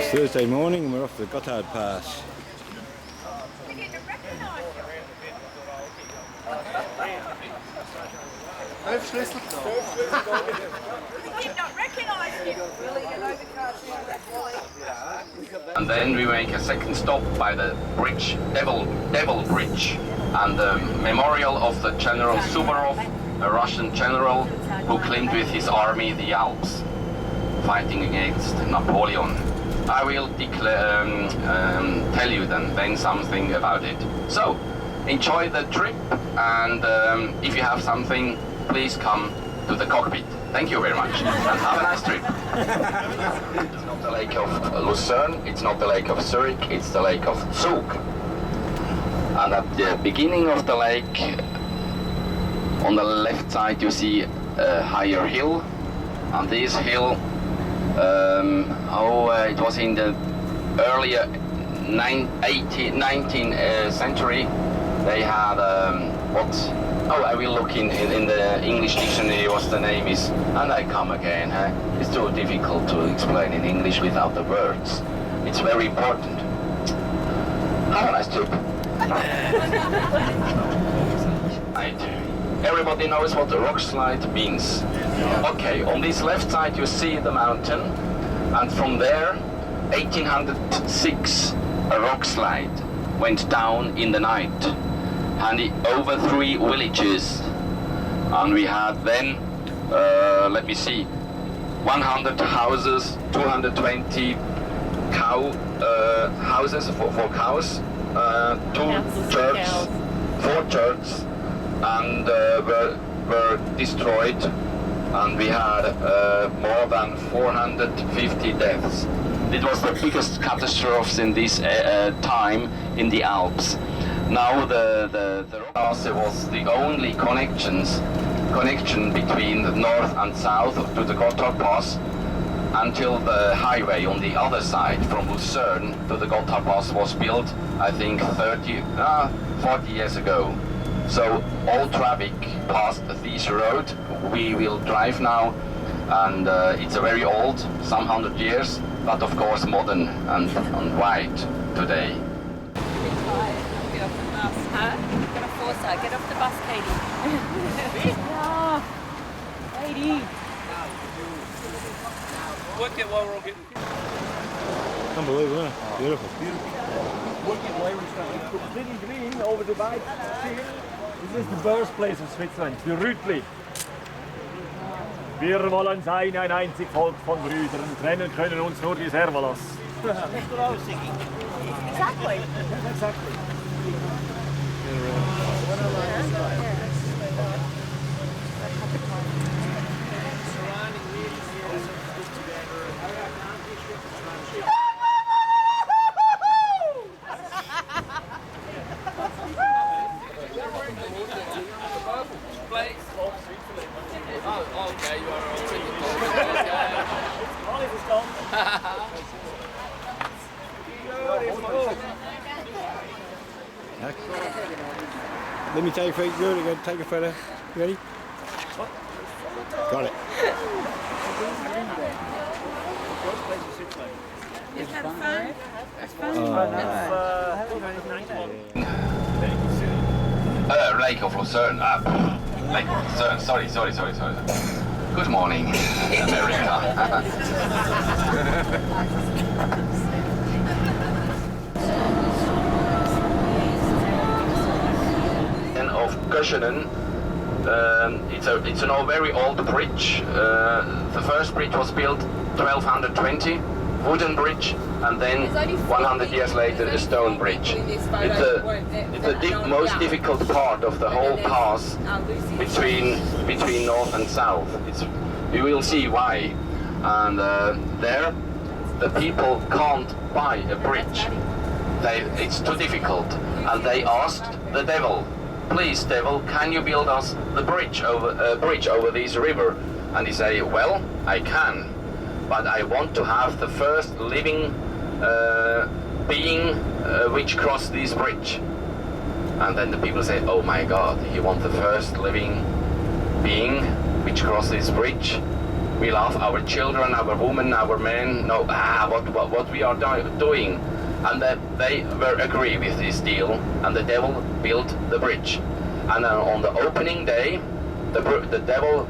It's Thursday morning and we're off the Gotthard Pass. And then we make a second stop by the bridge, Devil Bridge, and the memorial of the General Suborov, a Russian general who climbed with his army the Alps, fighting against Napoleon. I will tell you then something about it. So, enjoy the trip, and if you have something, please come to the cockpit. Thank you very much, and have a nice trip. It's not the lake of Lucerne, it's not the lake of Zurich, it's the lake of Zug. And at the beginning of the lake, on the left side you see a higher hill, and this hill, it was in the earlier 19th century. They had I will look in the English dictionary what the name is, and I come again. It's too difficult to explain in English without the words. It's very important. Have a nice trip. Everybody knows what a rock slide means. Okay, on this left side you see the mountain, and from there, 1806, a rock slide went down in the night, and it over 3 villages. And we had then, let me see, 100 houses, 220 houses for cows, 2 churches, 4 churches, and were destroyed, and we had more than 450 deaths. It was the biggest catastrophes in this time in the Alps. Now the pass was the only connection between the north and south to the Gotthard Pass, until the highway on the other side from Lucerne to the Gotthard Pass was built, I think 40 years ago. So all traffic passed this road. We will drive now, and it's a very old, some 100 years, but of course modern and white today. Get off the bus, huh? Get off Forsyth, get off the bus, Katie. Yeah, Katie. Work it while we're all getting... Unbelievable, isn't it? Beautiful. Work it while we're starting. Completely green over the bike. This is the birthplace of Switzerland, the Rütli. Wir wollen sein ein einzig Volk von Brüdern, trennen können uns nur die Servalas. Exactly. Exactly. Okay, you are already Let me take a photo. Good, go take a photo. You ready? Got it. Is that fun? That's fun. Lake of Lucerne. Lake of Lucerne. Sorry. Good morning, America. Of Göschenen. It's a very old bridge. The first bridge was built 1220, wooden bridge, and then 100 years later a stone bridge. It's the most difficult part of the whole pass between north and south. You will see why. And there the people can't buy a bridge. It's too difficult, and they asked the devil, "Please, devil, can you build us the bridge over this river?" And he say, "Well, I can, but I want to have the first living being which cross this bridge." And then the people say, "Oh my God, you want the first living being which cross this bridge?" We love our children, our women, our men. No, what we are doing. And they were agree with this deal, and the devil built the bridge. And on the opening day, the devil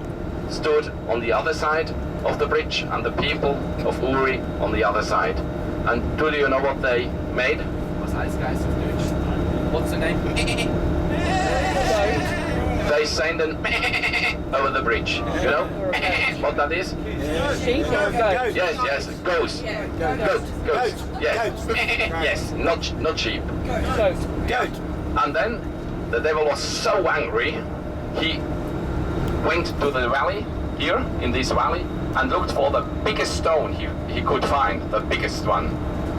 stood on the other side of the bridge, and the people of Uri on the other side. And do you know what they made? Was heißt Geist auf Deutsch? What's the name? They sent an over the bridge. You know what that is? Yes, goats. Goats. Yes, yes, not sheep. Goat. And then the devil was so angry, he went to the valley here in this valley and looked for the biggest stone he could find, the biggest one.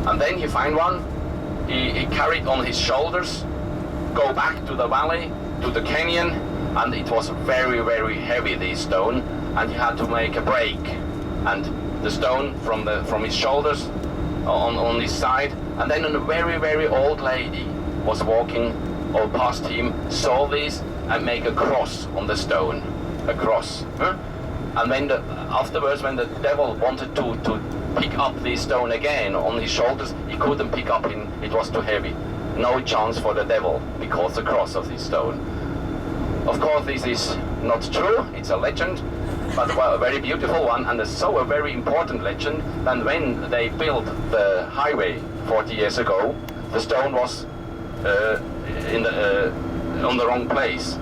And then he found one. He carried on his shoulders, go back to the valley, to the canyon, and it was very, very heavy, this stone, and he had to make a break. And the stone from his shoulders on his side, and then a very, very old lady was walking or past him, saw this and make a cross on the stone, a cross. And then afterwards, when the devil wanted to pick up this stone again on his shoulders, he couldn't pick up it was too heavy. No chance for the devil because the cross of this stone. Of course, this is not true, it's a legend, but well, a very beautiful one, and so a very important legend. And when they built the highway 40 years ago, the stone was on the wrong place.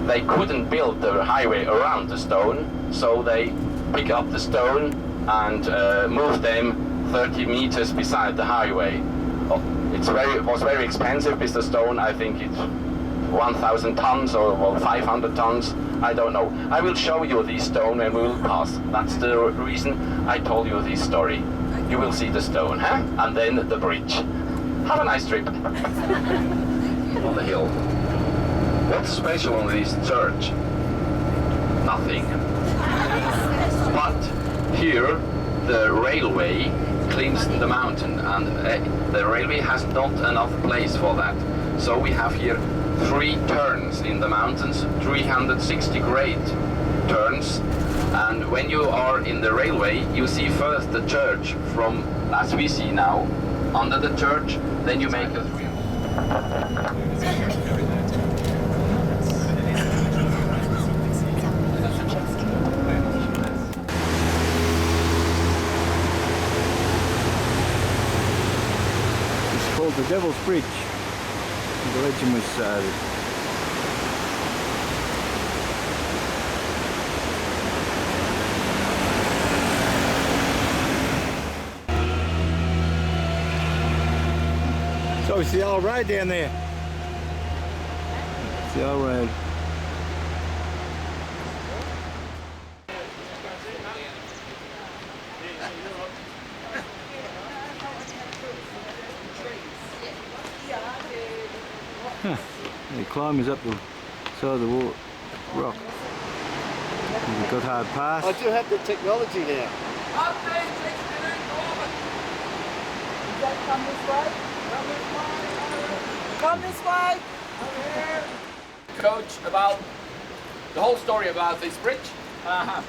They couldn't build the highway around the stone, so they picked up the stone and moved them 30 meters beside the highway. It was very expensive with the stone. I think it's 1,000 tons or 500 tons. I don't know. I will show you this stone when we will pass. That's the reason I told you this story. You will see the stone, huh? And then the bridge. Have a nice trip. On the hill. What's special on this church? Nothing. But here the railway cleans the mountain, and the railway has not enough place for that. So we have here 3 turns in the mountains, 360-grade turns. And when you are in the railway, you see first the church from, as we see now, under the church, then you make a It's called the Devil's Bridge. The legend was so it's the old road down there. It's the old road. The climbers up the side of the rock. The Gotthard Pass. I do have the technology now. Come this way. Coach about the whole story about this bridge. And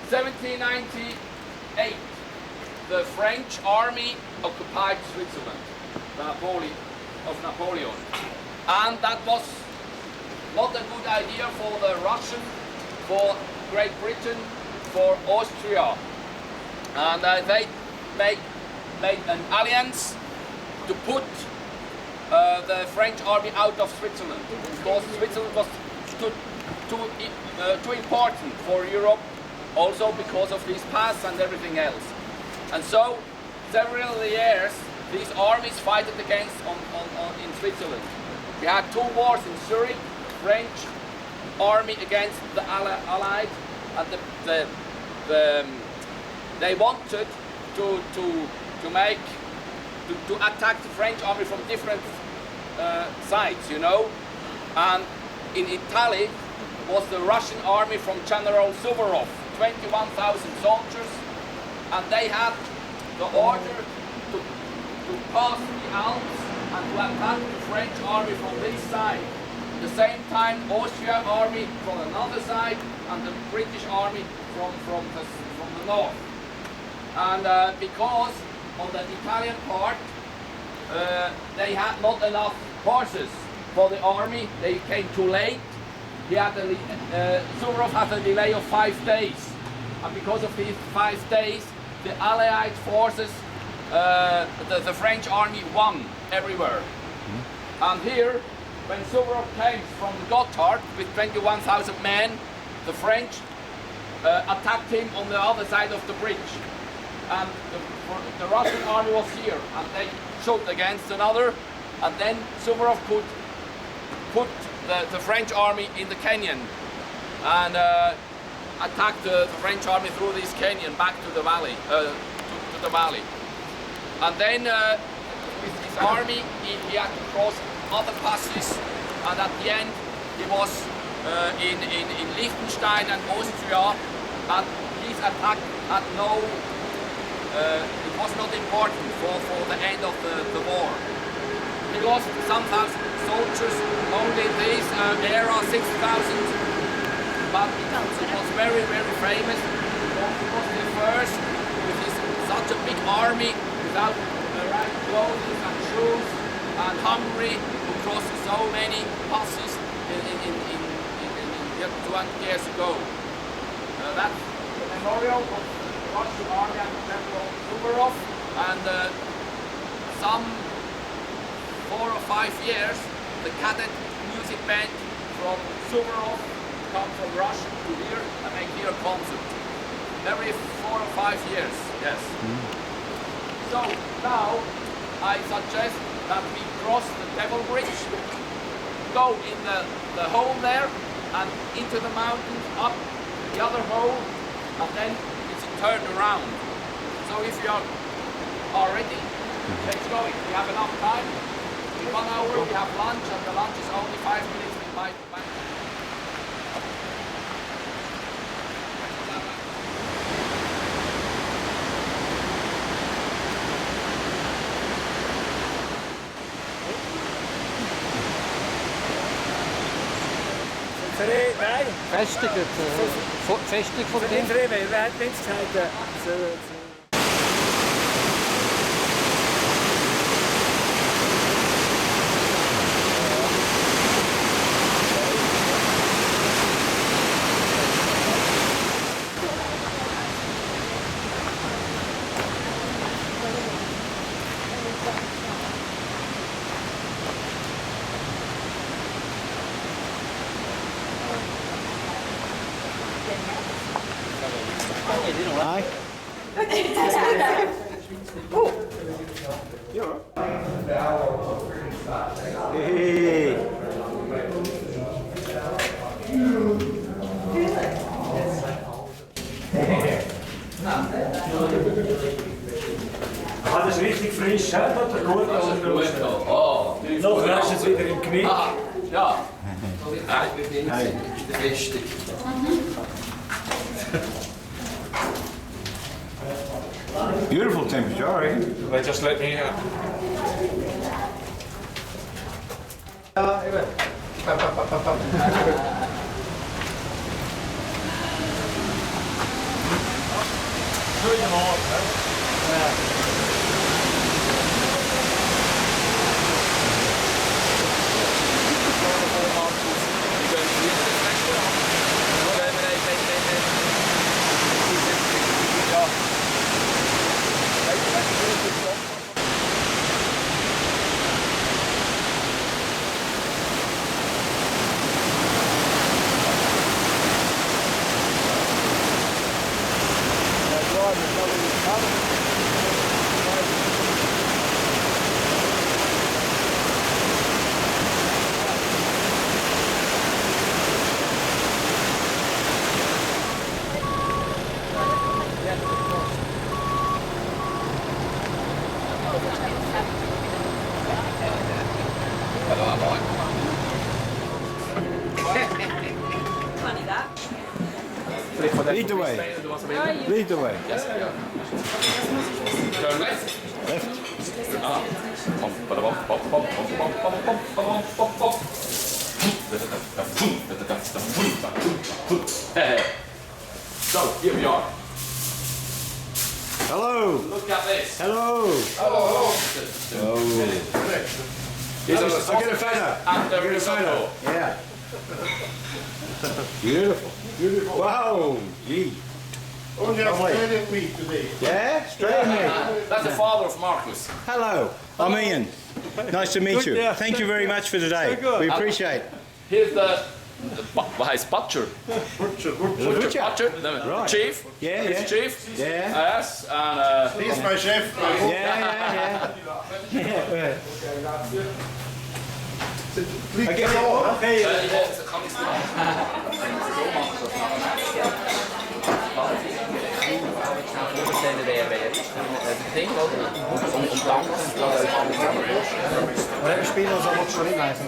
1798, the French army occupied Switzerland, Napoleon. And that was not a good idea for the Russian, for Great Britain, for Austria. And they made an alliance to put the French army out of Switzerland, because Switzerland was too important for Europe, also because of these pass and everything else. And so, several years, these armies fight against in Switzerland. We had 2 wars in Zurich, French army against the Allied, and they wanted to attack the French army from different sides, you know. And in Italy was the Russian army from General Suborov, 21,000 soldiers, and they had the order to pass the Alps and to attack the French army from this side. At the same time, Austrian army from another side, and the British army from the north. And because on the Italian part they had not enough horses for the army, they came too late. He had Suborov had a delay of 5 days, and because of these 5 days, the Allied forces, the French army won everywhere. And here, when Suborov came from the Gotthard with 21,000 men, the French attacked him on the other side of the bridge. And the Russian army was here, and they shot against another, and then Suborov could put the French army in the canyon and attacked the French army through this canyon back to the valley. And then with his army, he had to cross other passes, and at the end he was in Liechtenstein and Austria, and his attack had no, it was not important for the end of the war. He lost some thousand soldiers, only in this era 6,000, but it was very, very famous. He was the first with such a big army without the right clothes and shoes and hungry, who crossed so many passes in 200 years ago. That's the memorial of the Russian army and the General Suborov, and some 4 or 5 years, the cadet music band from Suborov come from Russia to here and make here a concert. Every 4 or 5 years, yes. So now I suggest that we cross the Devil Bridge, go in the hole there and into the mountains, up the other hole, and then it's a turn around. So if you are ready, let's go. If we have enough time, in 1 hour we have lunch, and the lunch is only 5 minutes with my back. Nein. Festung von Für dem. den Dreh, wer hat jetzt gesagt, Nei. Jo. Hey. Ah, das ist richtig frisch, he? Dat is goed. Oh, Noch lässt es wieder im Knick. ah, ja. Hey. Beautiful temperature, eh? They just let me out. Ja, even. Goedemorgen. Lead the way. Lead the way. Yes, yeah. Turn left. Left. Ah. Bum, bada, bum, bum, bum, bum, bum, bum, bum, bum, bum, bum. So, here we are. Hello. Look at this. Hello. These are the I'll get a photo. and the risotto. Yeah. Beautiful. Beautiful. Wow. Gee. Only Australian meat today. Yeah, straight away. That's the father of Marcus. Hello, I'm Ian. Nice to meet you. yeah. Thank you very much for today. So good. We appreciate it. Here's the butcher. Butcher. The chief. Yeah, He's yeah. chief. Yeah. Yes, and He's my chef. Yeah. Please Okay. get on. it's a coming Wir spielen uns aber schon nicht leisten.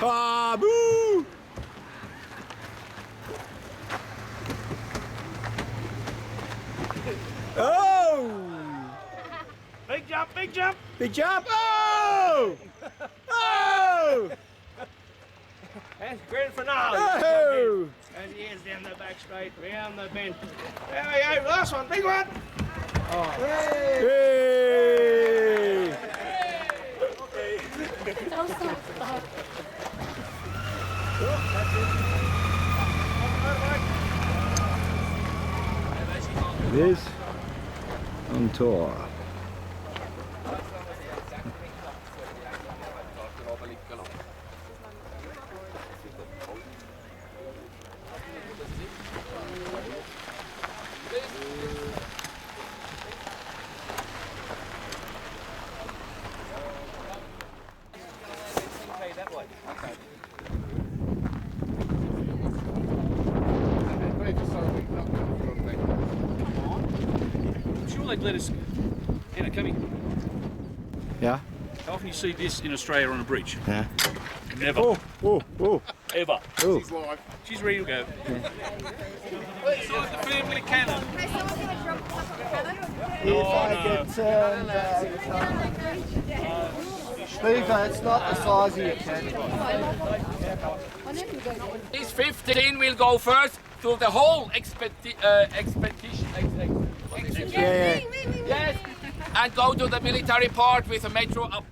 Ah, boo! Oh! Big jump, big jump. Big jump! Oh! Oh! That's great for now. Oh! As he is down the back straight, round the bend. There we go, last one, big one. Hey! It is on tour. I'm sure they'd let us. Anna, come here. Yeah? How often you see this in Australia on a bridge? Yeah. Never. Oh! Ever. Oh! She's ready to go. Inside the family cannon. Beaver, it's not the size of your cannon. These 15 will go first to the whole expedition. Yeah. Yes, and go to the military part with a metro up.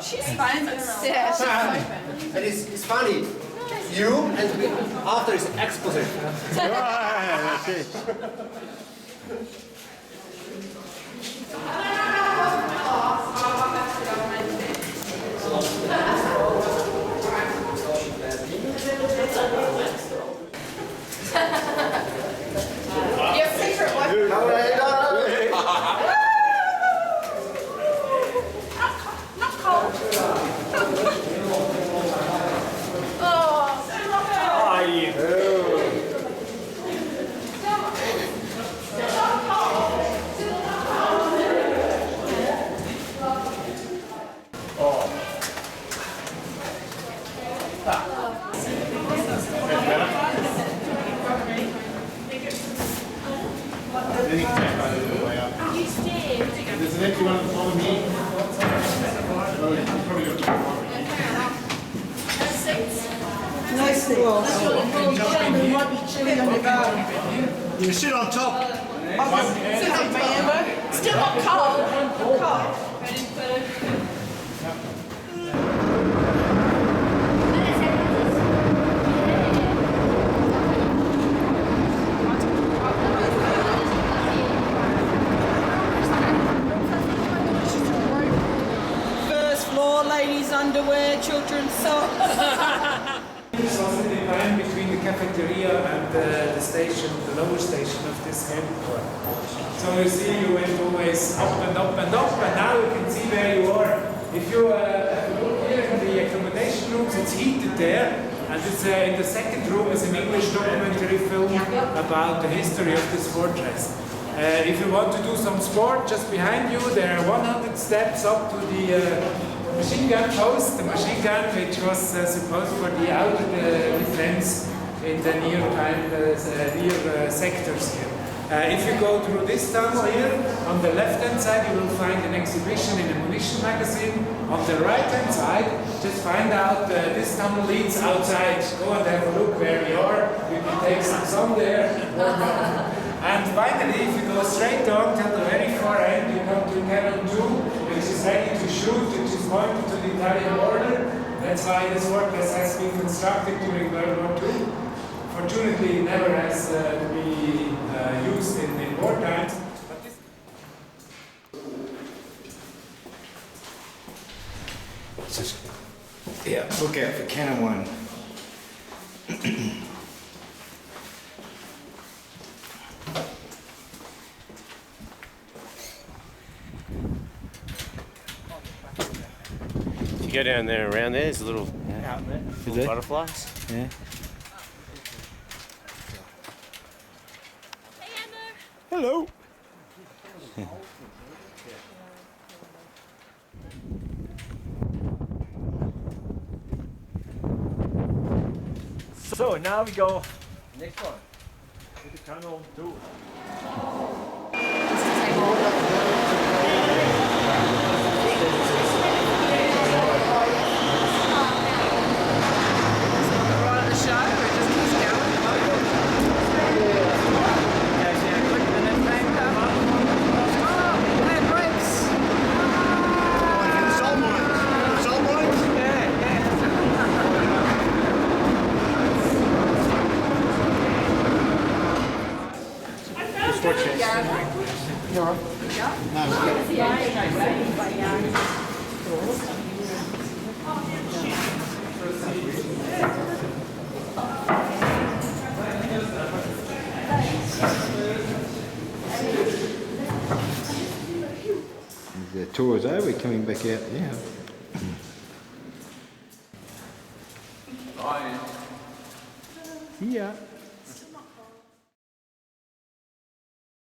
She's fine. Yeah, she's fine. And it's funny. You and me, after is exposition. That's it. Your favorite one? Not cold. There's an empty one in front of me. Probably got You sit on top. Still not cold. First floor, ladies' underwear, children's socks. It's also the line between the cafeteria and the station, the lower station of this airport. So you see, you went always up and up and up, and now you can see where you are. If you look here in the accommodation rooms, it's heated there, And it's, in the second room is an English documentary film about the history of this fortress. If you want to do some sport, just behind you there are 100 steps up to the machine gun post, the machine gun which was supposed for the outer defense in the near sectors here. If you go through this tunnel here, on the left-hand side you will find an exhibition in a munition magazine. On the right-hand side, just find out this tunnel leads outside. Go and have a look where we are. You can take some sun there. And finally, if you go straight on till the very far end, you come to Cannon 2, which is ready to shoot, which is pointed to the Italian border. That's why this fortress has been constructed during World War II. Fortunately, it never has to be used in war times. Just, yeah, look out for Cannon 1. If you go down there around there's a little, little butterflies. Yeah. Hello. So now we go next one with the Cannon 2. The tour is over, coming back out now. Bye. See ya.